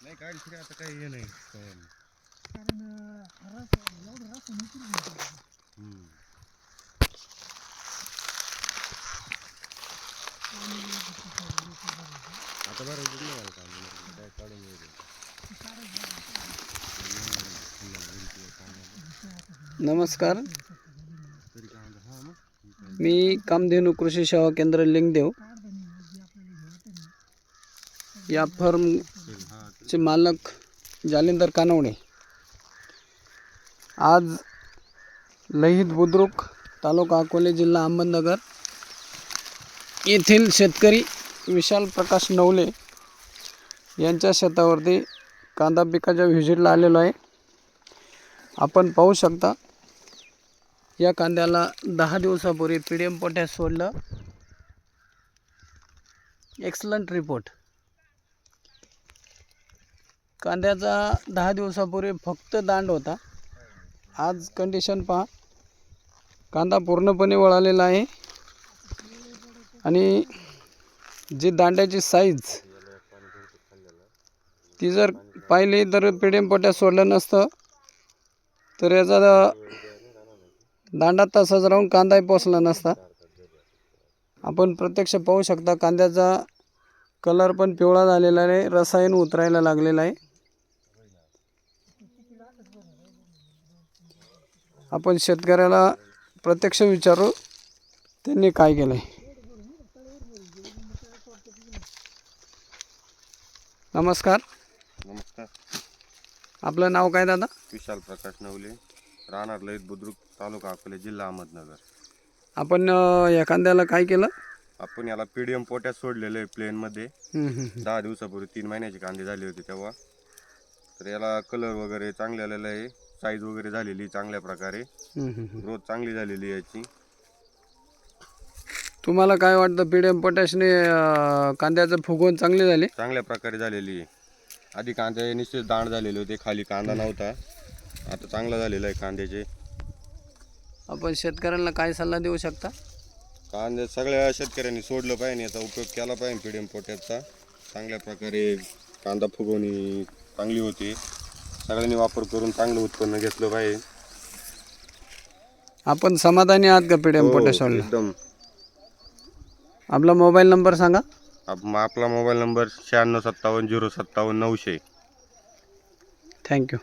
नाही काढली आता काही हे नाही कारण एवढं रस आता बरं नाही काय काढून नमस्कार, मी कामधेनू कृषी सेवा केंद्र लिंगदेव या फर्मचे मालक जालिंदर कानवडे आज लहित बुद्रुक तालुका अकोले जिल्हा अहमदनगर येथील शेतकरी विशाल प्रकाश नवले यांच्या शेतावरती कांदा पिकाच्या व्हिजिटला आलेलो आहे। आपण पाहू शकता या कांद्याला 10 दिवसापूर्वी पीडीएम पोटॅश सोडलं। Excellent report. कांद्याचा 10 दिवसापूर्वी फक्त दांड होता, आज कंडिशन पहा, कांदा पूर्णपणे वळालेला आहे आणि जी दांड्याची साईज ती जर पाहिली तर पीडीएम पोटॅश सोडलं नसतं तर याचा दांडा तसाच राहून कांदाही पोचला नसता। आपण प्रत्यक्ष पाहू शकता कांद्याचा कलर पण पिवळा झालेला आहे, रसायन उतरायला लागलेला आहे। आपण शेतकऱ्याला प्रत्यक्ष विचारू त्यांनी काय केलंय। नमस्कार, आपलं नाव काय दादा? विशाल प्रकाश नवले, राहणार लहित बुद्रुक, तालुका अकोले, जिल्हा अहमदनगर। आपण या कांद्याला काय केलं? आपण याला पीडीएम पोटॅश सोडलेलं आहे प्लेन मध्ये 10 दिवसापूर्वी, 3 महिन्याचे कांदे झाले होते तेव्हा। तर याला कलर वगैरे चांगले आलेला आहे, साईज वगैरे झालेली चांगल्या प्रकारे, ग्रोथ चांगली झालेली आहे याची। तुम्हाला काय वाटतं पीडीएम पोटॅशने कांद्याचं फुगवण चांगली झाली? चांगल्या प्रकारे झालेली आहे। आधी कांदे निश्चित दांड झालेले होते, खाली कांदा नव्हता, आता चांगला झालेला आहे कांद्याचे। आपण शेतकऱ्यांना काय सल्ला देऊ शकता? कांदे सगळ्या शेतकऱ्यांनी सोडलं पाहिजे, याचा उपयोग केला पाहिजे पीडीएम पोटॅशचा। चांगल्या प्रकारे कांदा फुगवणी चांगली होती, सगळ्यांनी वापर करून चांगलं उत्पन्न घेतलं पाहिजे। आपण समाधानी आहात का पीडीएम पोटॅश सोडलं? एकदम। आपला मोबाईल नंबर सांगा। आपला मोबाईल नंबर 9657 057 900। थँक्यू।